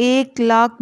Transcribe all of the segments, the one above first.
1,00,000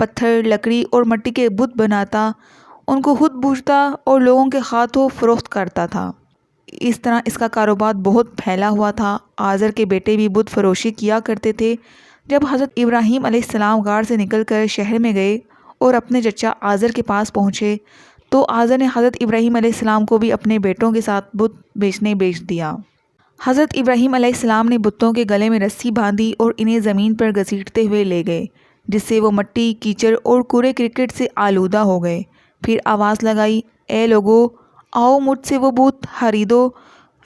پتھر، لکڑی اور مٹی کے بت بناتا، ان کو خود پوجتا اور لوگوں کے ہاتھوں فروخت کرتا تھا۔ اس طرح اس کا کاروبار بہت پھیلا ہوا تھا۔ آزر کے بیٹے بھی بت فروشی کیا کرتے تھے۔ جب حضرت ابراہیم علیہ السلام غار سے نکل کر شہر میں گئے اور اپنے چچا آزر کے پاس پہنچے تو آزر نے حضرت ابراہیم علیہ السلام کو بھی اپنے بیٹوں کے ساتھ بت بیچنے بھیج دیا۔ حضرت ابراہیم علیہ السلام نے بتوں کے گلے میں رسی باندھی اور انہیں زمین پر گھسیٹتے ہوئے لے گئے، جس سے وہ مٹی، کیچڑ اور کوڑے کرکٹ سے آلودہ ہو گئے۔ پھر آواز لگائی، اے لوگو، آؤ مجھ سے وہ بت خریدو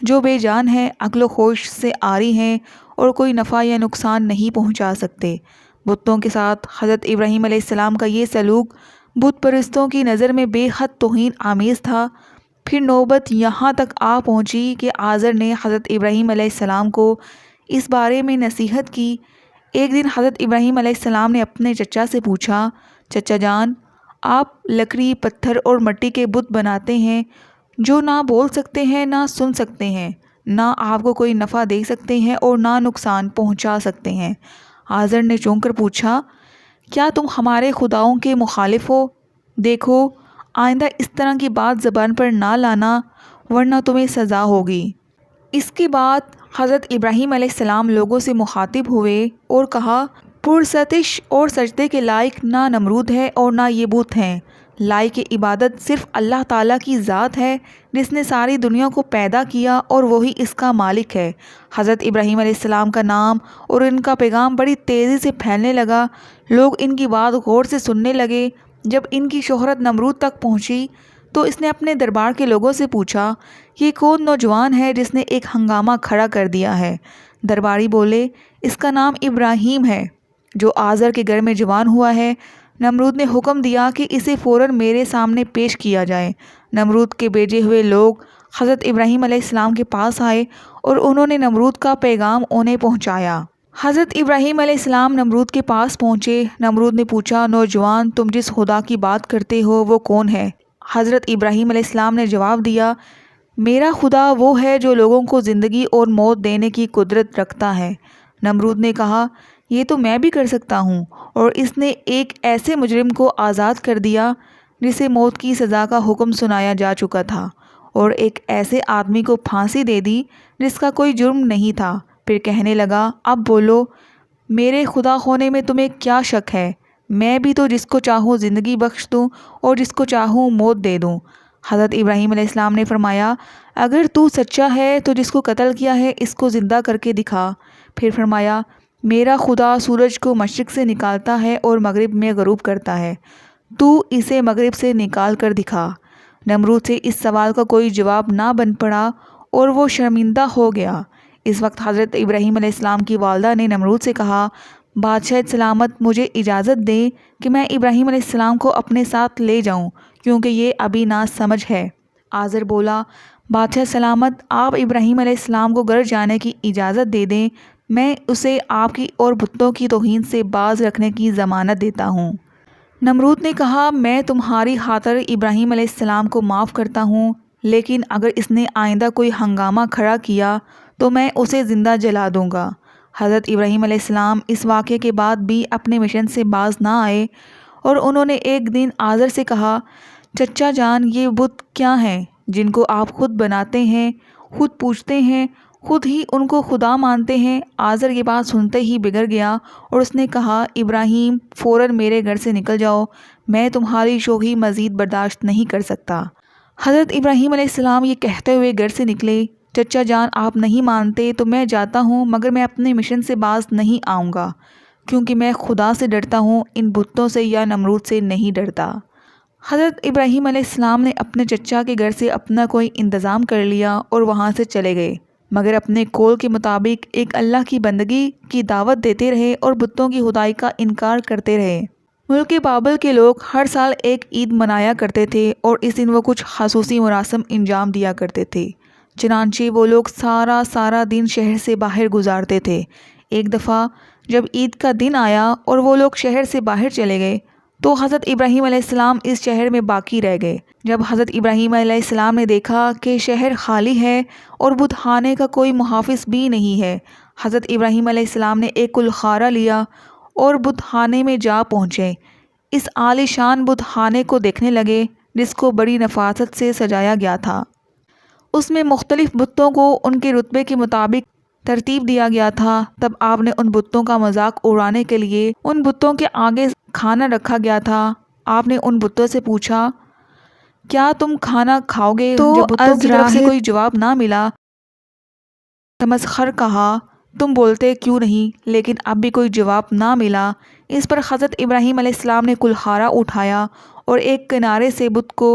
جو بے جان ہیں، عقل و ہوش سے عاری ہیں اور کوئی نفع یا نقصان نہیں پہنچا سکتے۔ بتوں کے ساتھ حضرت ابراہیم علیہ السلام کا یہ سلوک بت پرستوں کی نظر میں بے حد توہین آمیز تھا۔ پھر نوبت یہاں تک آ پہنچی کہ آزر نے حضرت ابراہیم علیہ السلام کو اس بارے میں نصیحت کی۔ ایک دن حضرت ابراہیم علیہ السلام نے اپنے چچا سے پوچھا، چچا جان، آپ لکڑی، پتھر اور مٹی کے بت بناتے ہیں جو نہ بول سکتے ہیں، نہ سن سکتے ہیں، نہ آپ کو کوئی نفع دے سکتے ہیں اور نہ نقصان پہنچا سکتے ہیں۔ آزر نے چونک کر پوچھا، کیا تم ہمارے خداؤں کے مخالف ہو؟ دیکھو، آئندہ اس طرح کی بات زبان پر نہ لانا ورنہ تمہیں سزا ہوگی۔ اس کے بعد حضرت ابراہیم علیہ السلام لوگوں سے مخاطب ہوئے اور کہا، پرستش اور سجدے کے لائق نہ نمرود ہے اور نہ یہ بت ہیں۔ لائق عبادت صرف اللہ تعالیٰ کی ذات ہے جس نے ساری دنیا کو پیدا کیا اور وہی اس کا مالک ہے۔ حضرت ابراہیم علیہ السلام کا نام اور ان کا پیغام بڑی تیزی سے پھیلنے لگا۔ لوگ ان کی بات غور سے سننے لگے۔ جب ان کی شہرت نمرود تک پہنچی تو اس نے اپنے دربار کے لوگوں سے پوچھا، یہ کون نوجوان ہے جس نے ایک ہنگامہ کھڑا کر دیا ہے؟ درباری بولے، اس کا نام ابراہیم ہے جو آزر کے گھر میں جوان ہوا ہے۔ نمرود نے حکم دیا کہ اسے فوراً میرے سامنے پیش کیا جائے۔ نمرود کے بھیجے ہوئے لوگ حضرت ابراہیم علیہ السلام کے پاس آئے اور انہوں نے نمرود کا پیغام انہیں پہنچایا۔ حضرت ابراہیم علیہ السلام نمرود کے پاس پہنچے۔ نمرود نے پوچھا، نوجوان، تم جس خدا کی بات کرتے ہو وہ کون ہے؟ حضرت ابراہیم علیہ السلام نے جواب دیا، میرا خدا وہ ہے جو لوگوں کو زندگی اور موت دینے کی قدرت رکھتا ہے۔ نمرود نے کہا، یہ تو میں بھی کر سکتا ہوں، اور اس نے ایک ایسے مجرم کو آزاد کر دیا جسے موت کی سزا کا حکم سنایا جا چکا تھا، اور ایک ایسے آدمی کو پھانسی دے دی جس کا کوئی جرم نہیں تھا۔ پھر کہنے لگا، اب بولو، میرے خدا ہونے میں تمہیں کیا شک ہے؟ میں بھی تو جس کو چاہوں زندگی بخش دوں اور جس کو چاہوں موت دے دوں۔ حضرت ابراہیم علیہ السلام نے فرمایا، اگر تو سچا ہے تو جس کو قتل کیا ہے اس کو زندہ کر کے دکھا۔ پھر فرمایا، میرا خدا سورج کو مشرق سے نکالتا ہے اور مغرب میں غروب کرتا ہے، تو اسے مغرب سے نکال کر دکھا۔ نمرود سے اس سوال کا کوئی جواب نہ بن پڑا اور وہ شرمندہ ہو گیا۔ اس وقت حضرت ابراہیم علیہ السلام کی والدہ نے نمرود سے کہا، بادشاہ سلامت، مجھے اجازت دیں کہ میں ابراہیم علیہ السلام کو اپنے ساتھ لے جاؤں کیونکہ یہ ابھی ناسمجھ ہے۔ آزر بولا، بادشاہ سلامت، آپ ابراہیم علیہ السلام کو گھر جانے کی اجازت دے دیں، میں اسے آپ کی اور بتوں کی توہین سے باز رکھنے کی ضمانت دیتا ہوں۔ نمرود نے کہا، میں تمہاری خاطر ابراہیم علیہ السلام کو معاف کرتا ہوں، لیکن اگر اس نے آئندہ کوئی ہنگامہ کھڑا کیا تو میں اسے زندہ جلا دوں گا۔ حضرت ابراہیم علیہ السلام اس واقعے کے بعد بھی اپنے مشن سے باز نہ آئے اور انہوں نے ایک دن آزر سے کہا، چچا جان، یہ بت کیا ہیں جن کو آپ خود بناتے ہیں، خود پوجتے ہیں، خود ہی ان کو خدا مانتے ہیں؟ آزر یہ بات سنتے ہی بگڑ گیا اور اس نے کہا، ابراہیم، فوراً میرے گھر سے نکل جاؤ، میں تمہاری شوخی مزید برداشت نہیں کر سکتا۔ حضرت ابراہیم علیہ السلام یہ کہتے ہوئے گھر سے نکلے، چچا جان، آپ نہیں مانتے تو میں جاتا ہوں، مگر میں اپنے مشن سے باز نہیں آؤں گا، کیونکہ میں خدا سے ڈرتا ہوں، ان بتوں سے یا نمرود سے نہیں ڈرتا۔ حضرت ابراہیم علیہ السلام نے اپنے چچا کے گھر سے اپنا کوئی انتظام کر لیا اور وہاں سے چلے گئے، مگر اپنے قول کے مطابق ایک اللہ کی بندگی کی دعوت دیتے رہے اور بتوں کی خدائی کا انکار کرتے رہے۔ ملک بابل کے لوگ ہر سال ایک عید منایا کرتے تھے اور اس دن وہ کچھ خصوصی مراسم انجام دیا کرتے تھے، چنانچہ وہ لوگ سارا دن شہر سے باہر گزارتے تھے۔ ایک دفعہ جب عید کا دن آیا اور وہ لوگ شہر سے باہر چلے گئے تو حضرت ابراہیم علیہ السلام اس شہر میں باقی رہ گئے۔ جب حضرت ابراہیم علیہ السلام نے دیکھا کہ شہر خالی ہے اور بت خانے کا کوئی محافظ بھی نہیں ہے، حضرت ابراہیم علیہ السلام نے ایک کلخارہ لیا اور بت خانے میں جا پہنچے۔ اس عالیشان بت خانے کو دیکھنے لگے جس کو بڑی نفاست سے سجایا گیا تھا۔ اس میں مختلف بتوں کو ان کے رتبے کے مطابق ترتیب دیا گیا تھا۔ تب آپ نے ان بتوں کا مذاق اڑانے کے لیے ان بتوں کے آگے کھانا رکھا گیا تھا۔ آپ نے ان بتوں سے پوچھا، کیا تم کھانا کھاؤ گے؟ تو جب بتوں کی طرف سے ازراہل کوئی جواب نہ ملا، تمسخر کہا، تم بولتے کیوں نہیں؟ لیکن اب بھی کوئی جواب نہ ملا۔ اس پر حضرت ابراہیم علیہ السلام نے کلہاڑا اٹھایا اور ایک کنارے سے بت کو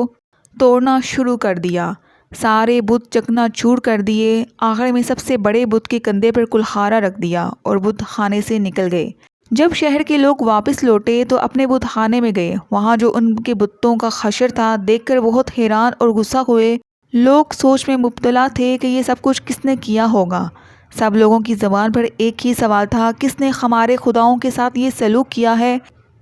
توڑنا شروع کر دیا۔ سارے بت چکنا چور کر دیے۔ آخر میں سب سے بڑے بت کے کندھے پر کلہاڑا رکھ دیا اور بت خانے سے نکل گئے۔ جب شہر کے لوگ واپس لوٹے تو اپنے بت خانے میں گئے۔ وہاں جو ان کے بتوں کا حشر تھا دیکھ کر بہت حیران اور غصہ ہوئے۔ لوگ سوچ میں مبتلا تھے کہ یہ سب کچھ کس نے کیا ہوگا۔ سب لوگوں کی زبان پر ایک ہی سوال تھا، کس نے ہمارے خداؤں کے ساتھ یہ سلوک کیا ہے؟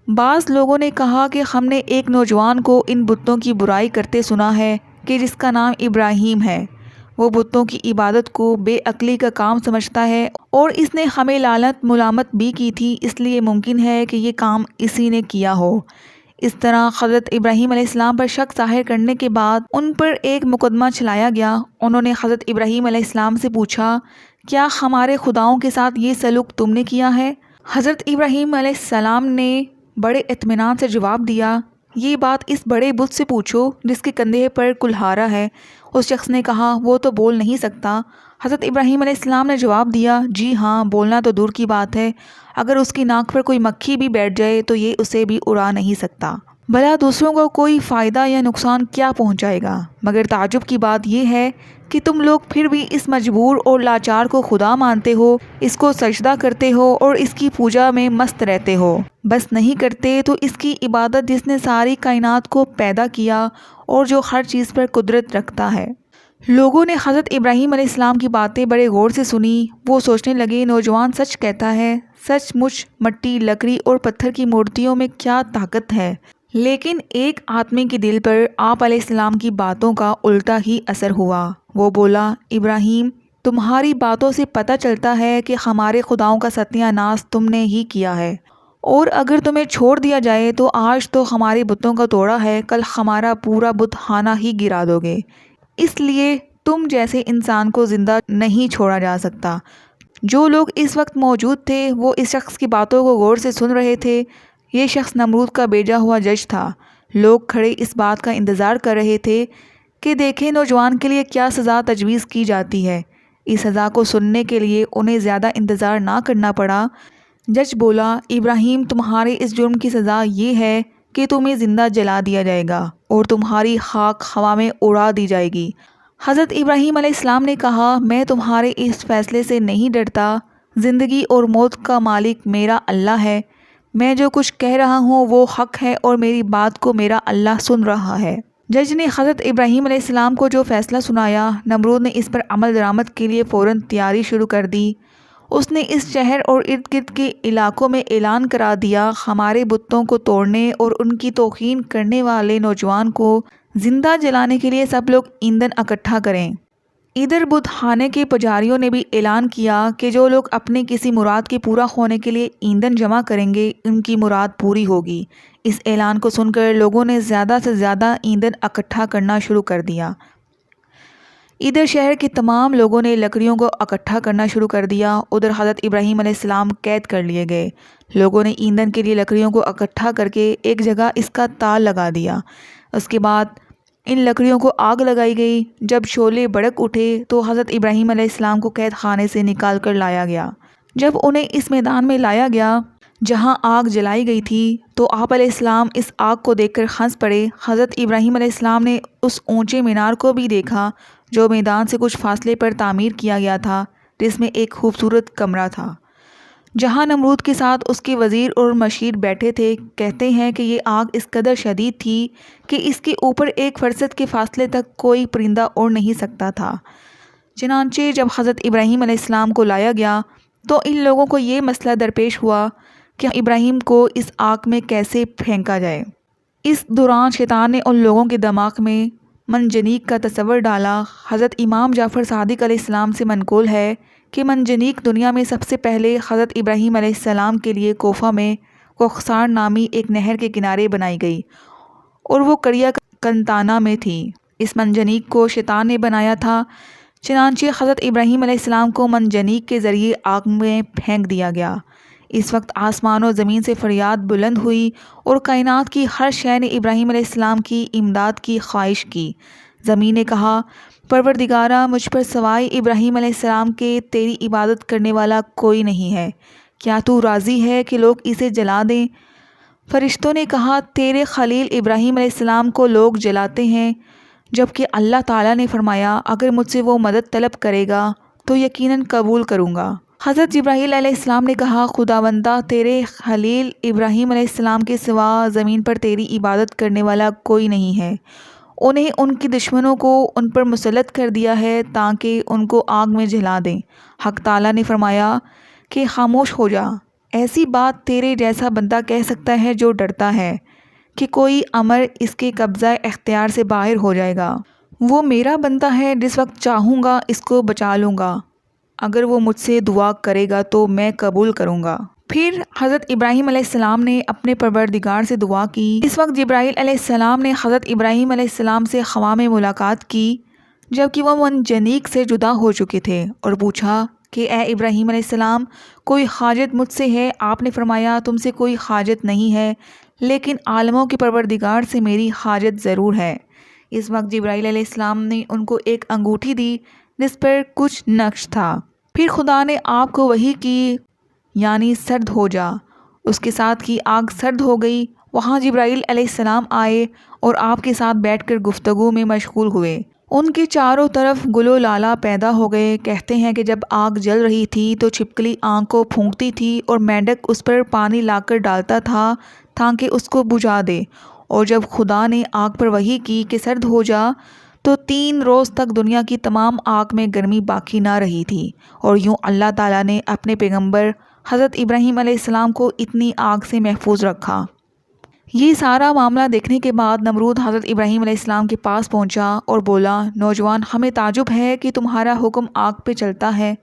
بعض لوگوں نے کہا کہ ہم نے ایک نوجوان کو ان بتوں کی برائی کرتے سنا ہے کہ جس کا نام ابراہیم ہے۔ وہ بتوں کی عبادت کو بے عقلی کا کام سمجھتا ہے اور اس نے ہمیں لعنت ملامت بھی کی تھی، اس لیے ممکن ہے کہ یہ کام اسی نے کیا ہو۔ اس طرح حضرت ابراہیم علیہ السلام پر شک ظاہر کرنے کے بعد ان پر ایک مقدمہ چلایا گیا۔ انہوں نے حضرت ابراہیم علیہ السلام سے پوچھا، کیا ہمارے خداؤں کے ساتھ یہ سلوک تم نے کیا ہے؟ حضرت ابراہیم علیہ السلام نے بڑے اطمینان سے جواب دیا، یہ بات اس بڑے بت سے پوچھو جس کے کندھے پر کلہاڑا ہے۔ اس شخص نے کہا، وہ تو بول نہیں سکتا۔ حضرت ابراہیم علیہ السلام نے جواب دیا، جی ہاں، بولنا تو دور کی بات ہے، اگر اس کی ناک پر کوئی مکھی بھی بیٹھ جائے تو یہ اسے بھی اڑا نہیں سکتا۔ بھلا دوسروں کو کوئی فائدہ یا نقصان کیا پہنچائے گا؟ مگر تعجب کی بات یہ ہے کہ تم لوگ پھر بھی اس مجبور اور لاچار کو خدا مانتے ہو، اس کو سجدہ کرتے ہو اور اس کی پوجا میں مست رہتے ہو۔ بس نہیں کرتے تو اس کی عبادت جس نے ساری کائنات کو پیدا کیا اور جو ہر چیز پر قدرت رکھتا ہے۔ لوگوں نے حضرت ابراہیم علیہ السلام کی باتیں بڑے غور سے سنی۔ وہ سوچنے لگے، نوجوان سچ کہتا ہے، سچ مچ مٹی، لکڑی اور پتھر کی مورتیوں میں کیا طاقت ہے۔ لیکن ایک آدمی کے دل پر آپ علیہ السلام کی باتوں کا الٹا ہی اثر ہوا۔ وہ بولا، ابراہیم، تمہاری باتوں سے پتہ چلتا ہے کہ ہمارے خداؤں کا ستیہ ناش تم نے ہی کیا ہے، اور اگر تمہیں چھوڑ دیا جائے تو آج تو ہمارے بتوں کا توڑا ہے، کل ہمارا پورا بت خانہ ہی گرا دو گے۔ اس لیے تم جیسے انسان کو زندہ نہیں چھوڑا جا سکتا۔ جو لوگ اس وقت موجود تھے وہ اس شخص کی باتوں کو غور سے سن رہے تھے۔ یہ شخص نمرود کا بھیجا ہوا جج تھا۔ لوگ کھڑے اس بات کا انتظار کر رہے تھے کہ دیکھیں نوجوان کے لیے کیا سزا تجویز کی جاتی ہے۔ اس سزا کو سننے کے لیے انہیں زیادہ انتظار نہ کرنا پڑا۔ جج بولا، ابراہیم، تمہارے اس جرم کی سزا یہ ہے کہ تمہیں زندہ جلا دیا جائے گا اور تمہاری خاک ہوا میں اڑا دی جائے گی۔ حضرت ابراہیم علیہ السلام نے کہا، میں تمہارے اس فیصلے سے نہیں ڈرتا۔ زندگی اور موت کا مالک میرا اللہ ہے۔ میں جو کچھ کہہ رہا ہوں وہ حق ہے اور میری بات کو میرا اللہ سن رہا ہے۔ جج نے حضرت ابراہیم علیہ السلام کو جو فیصلہ سنایا، نمرود نے اس پر عمل درآمد کے لیے فوراً تیاری شروع کر دی۔ اس نے اس شہر اور ارد گرد کے علاقوں میں اعلان کرا دیا، ہمارے بتوں کو توڑنے اور ان کی توہین کرنے والے نوجوان کو زندہ جلانے کے لیے سب لوگ ایندھن اکٹھا کریں۔ ادھر بت خانے کے پجاریوں نے بھی اعلان کیا کہ جو لوگ اپنے کسی مراد کے پورا ہونے کے لیے ایندھن جمع کریں گے ان کی مراد پوری ہوگی۔ اس اعلان کو سن کر لوگوں نے زیادہ سے زیادہ ایندھن اکٹھا کرنا شروع کر دیا۔ ادھر شہر کے تمام لوگوں نے لکڑیوں کو اکٹھا کرنا شروع کر دیا۔ ادھر حضرت ابراہیم علیہ السلام قید کر لیے گئے۔ لوگوں نے ایندھن کے لیے لکڑیوں کو اکٹھا کر کے ایک جگہ اس کا تال لگا دیا۔ اس کے بعد ان لکڑیوں کو آگ لگائی گئی۔ جب شعلے بھڑک اٹھے تو حضرت ابراہیم علیہ السلام کو قید خانے سے نکال کر لایا گیا۔ جب انہیں اس میدان میں لایا گیا جہاں آگ جلائی گئی تھی تو آپ علیہ السلام اس آگ کو دیکھ کر ہنس پڑے۔ حضرت ابراہیم علیہ السلام نے اس اونچے مینار کو بھی دیکھا جو میدان سے کچھ فاصلے پر تعمیر کیا گیا تھا، جس میں ایک خوبصورت کمرہ تھا جہاں نمرود کے ساتھ اس کے وزیر اور مشیر بیٹھے تھے۔ کہتے ہیں کہ یہ آگ اس قدر شدید تھی کہ اس کے اوپر ایک فرسخ کے فاصلے تک کوئی پرندہ اڑ نہیں سکتا تھا۔ چنانچہ جب حضرت ابراہیم علیہ السلام کو لایا گیا تو ان لوگوں کو یہ مسئلہ درپیش ہوا کہ ابراہیم کو اس آگ میں کیسے پھینکا جائے۔ اس دوران شیطان نے ان لوگوں کے دماغ میں منجنیق کا تصور ڈالا۔ حضرت امام جعفر صادق علیہ السلام سے منقول ہے کہ منجنیق دنیا میں سب سے پہلے حضرت ابراہیم علیہ السلام کے لیے کوفہ میں کوخسار نامی ایک نہر کے کنارے بنائی گئی اور وہ قریہ کنتانہ میں تھی۔ اس منجنیق کو شیطان نے بنایا تھا، چنانچہ حضرت ابراہیم علیہ السلام کو منجنیق کے ذریعے آگ میں پھینک دیا گیا۔ اس وقت آسمان و زمین سے فریاد بلند ہوئی اور کائنات کی ہر شے نے ابراہیم علیہ السلام کی امداد کی خواہش کی۔ زمین نے کہا، پروردگارا، مجھ پر سوائے ابراہیم علیہ السلام کے تیری عبادت کرنے والا کوئی نہیں ہے، کیا تو راضی ہے کہ لوگ اسے جلا دیں؟ فرشتوں نے کہا، تیرے خلیل ابراہیم علیہ السلام کو لوگ جلاتے ہیں، جبکہ اللہ تعالیٰ نے فرمایا اگر مجھ سے وہ مدد طلب کرے گا تو یقیناً قبول کروں گا۔ حضرت جبرائیل علیہ السلام نے کہا، خداوندہ، تیرے خلیل ابراہیم علیہ السلام کے سوا زمین پر تیری عبادت کرنے والا کوئی نہیں ہے، انہیں ان کے دشمنوں کو ان پر مسلط کر دیا ہے تاکہ ان کو آگ میں جلا دیں۔ حق تعالیٰ نے فرمایا کہ خاموش ہو جا، ایسی بات تیرے جیسا بندہ کہہ سکتا ہے جو ڈرتا ہے کہ کوئی امر اس کے قبضہ اختیار سے باہر ہو جائے گا۔ وہ میرا بندہ ہے، جس وقت چاہوں گا اس کو بچا لوں گا، اگر وہ مجھ سے دعا کرے گا تو میں قبول کروں گا۔ پھر حضرت ابراہیم علیہ السلام نے اپنے پروردگار سے دعا کی۔ اس وقت جبرائیل علیہ السلام نے حضرت ابراہیم علیہ السلام سے خوا میں ملاقات کی جبکہ وہ منجنیق سے جدا ہو چکے تھے، اور پوچھا کہ اے ابراہیم علیہ السلام، کوئی حاجت مجھ سے ہے؟ آپ نے فرمایا، تم سے کوئی حاجت نہیں ہے، لیکن عالموں کے پروردگار سے میری حاجت ضرور ہے۔ اس وقت جبرائیل علیہ السلام نے ان کو ایک انگوٹھی دی جس پر کچھ نقش تھا۔ پھر خدا نے آپ کو وحی کی، یعنی سرد ہو جا۔ اس کے ساتھ کی آگ سرد ہو گئی۔ وہاں جبرائیل علیہ السلام آئے اور آپ کے ساتھ بیٹھ کر گفتگو میں مشغول ہوئے۔ ان کے چاروں طرف گل و لالہ پیدا ہو گئے۔ کہتے ہیں کہ جب آگ جل رہی تھی تو چھپکلی آگ کو پھونکتی تھی اور مینڈک اس پر پانی لا کر ڈالتا تھا تاکہ اس کو بجھا دے، اور جب خدا نے آگ پر وحی کی کہ سرد ہو جا تو 3 روز تک دنیا کی تمام آگ میں گرمی باقی نہ رہی تھی، اور یوں اللہ تعالیٰ نے اپنے پیغمبر حضرت ابراہیم علیہ السلام کو اتنی آگ سے محفوظ رکھا۔ یہ سارا معاملہ دیکھنے کے بعد نمرود حضرت ابراہیم علیہ السلام کے پاس پہنچا اور بولا، نوجوان، ہمیں تعجب ہے کہ تمہارا حکم آگ پہ چلتا ہے۔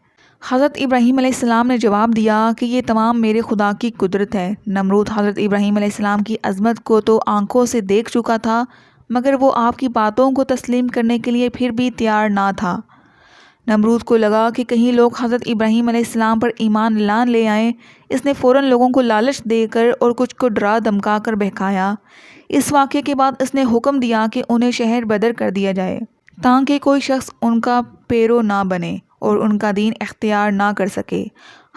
حضرت ابراہیم علیہ السلام نے جواب دیا کہ یہ تمام میرے خدا کی قدرت ہے۔ نمرود حضرت ابراہیم علیہ السلام کی عظمت کو تو آنکھوں سے دیکھ چکا تھا، مگر وہ آپ کی باتوں کو تسلیم کرنے کے لیے پھر بھی تیار نہ تھا۔ نمرود کو لگا کہ کہیں لوگ حضرت ابراہیم علیہ السلام پر ایمان نہ لے آئیں۔ اس نے فوراً لوگوں کو لالچ دے کر اور کچھ کو ڈرا دھمکا کر بہکایا۔ اس واقعے کے بعد اس نے حکم دیا کہ انہیں شہر بدر کر دیا جائے تاکہ کوئی شخص ان کا پیرو نہ بنے اور ان کا دین اختیار نہ کر سکے۔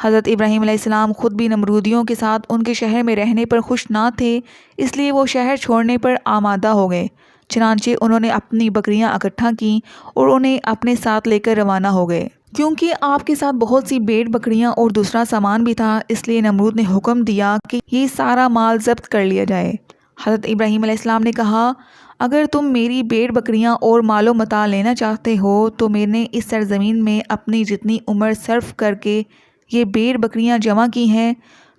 حضرت ابراہیم علیہ السلام خود بھی نمرودیوں کے ساتھ ان کے شہر میں رہنے پر خوش نہ تھے، اس لیے وہ شہر چھوڑنے پر آمادہ ہو گئے۔ چنانچہ انہوں نے اپنی بکریاں اکٹھا کیں اور انہیں اپنے ساتھ لے کر روانہ ہو گئے۔ کیونکہ آپ کے ساتھ بہت سی بھیڑ بکریاں اور دوسرا سامان بھی تھا، اس لیے نمرود نے حکم دیا کہ یہ سارا مال ضبط کر لیا جائے۔ حضرت ابراہیم علیہ السلام نے کہا، اگر تم میری بھیڑ بکریاں اور مال و متاع لینا چاہتے ہو تو میں نے اس سرزمین میں اپنی جتنی عمر صرف کر کے یہ بھیڑ بکریاں جمع کی ہیں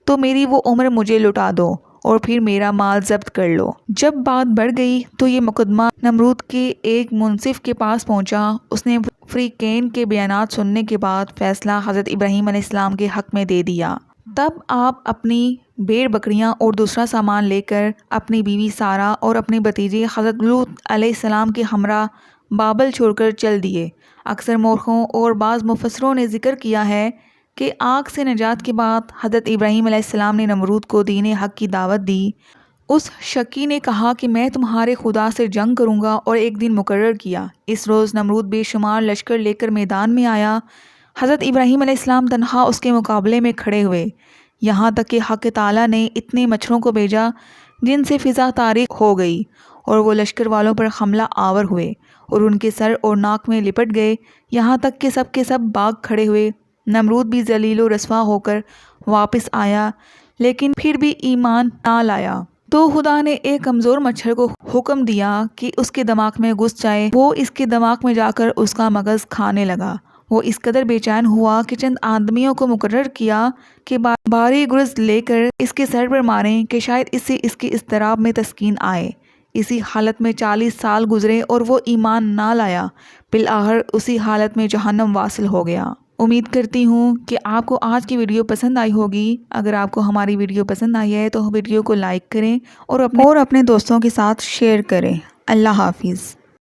تو میری وہ عمر مجھے لوٹا دو اور پھر میرا مال ضبط کر لو۔ جب بات بڑھ گئی تو یہ مقدمہ نمرود کے ایک منصف کے پاس پہنچا۔ اس نے فریقین کے بیانات سننے کے بعد فیصلہ حضرت ابراہیم علیہ السلام کے حق میں دے دیا۔ تب آپ اپنی بھیڑ بکریاں اور دوسرا سامان لے کر اپنی بیوی سارہ اور اپنے بھتیجے حضرت لوط علیہ السلام کے ہمراہ بابل چھوڑ کر چل دیے۔ اکثر مورخوں اور بعض مفسروں نے ذکر کیا ہے کہ آگ سے نجات کے بعد حضرت ابراہیم علیہ السلام نے نمرود کو دین حق کی دعوت دی۔ اس شکی نے کہا کہ میں تمہارے خدا سے جنگ کروں گا اور ایک دن مقرر کیا۔ اس روز نمرود بے شمار لشکر لے کر میدان میں آیا۔ حضرت ابراہیم علیہ السلام تنہا اس کے مقابلے میں کھڑے ہوئے، یہاں تک کہ حق تعالیٰ نے اتنے مچھروں کو بھیجا جن سے فضا تاریک ہو گئی، اور وہ لشکر والوں پر حملہ آور ہوئے اور ان کے سر اور ناک میں لپٹ گئے، یہاں تک کہ سب کے سب بھاگ کھڑے ہوئے۔ نمرود بھی ذلیل و رسوا ہو کر واپس آیا، لیکن پھر بھی ایمان نہ لایا۔ تو خدا نے ایک کمزور مچھر کو حکم دیا کہ اس کے دماغ میں گھس جائے۔ وہ اس کے دماغ میں جا کر اس کا مغز کھانے لگا۔ وہ اس قدر بے چین ہوا کہ چند آدمیوں کو مقرر کیا کہ بھاری گرز لے کر اس کے سر پر ماریں کہ شاید اس سے اس کے اضطراب میں تسکین آئے۔ اسی حالت میں 40 سال گزرے اور وہ ایمان نہ لایا، بالآخر اسی حالت میں جہنم واصل ہو گیا۔ امید کرتی ہوں کہ آپ کو آج کی ویڈیو پسند آئی ہوگی۔ اگر آپ کو ہماری ویڈیو پسند آئی ہے تو ویڈیو کو لائک کریں اور اپنے دوستوں کے ساتھ شیئر کریں۔ اللہ حافظ۔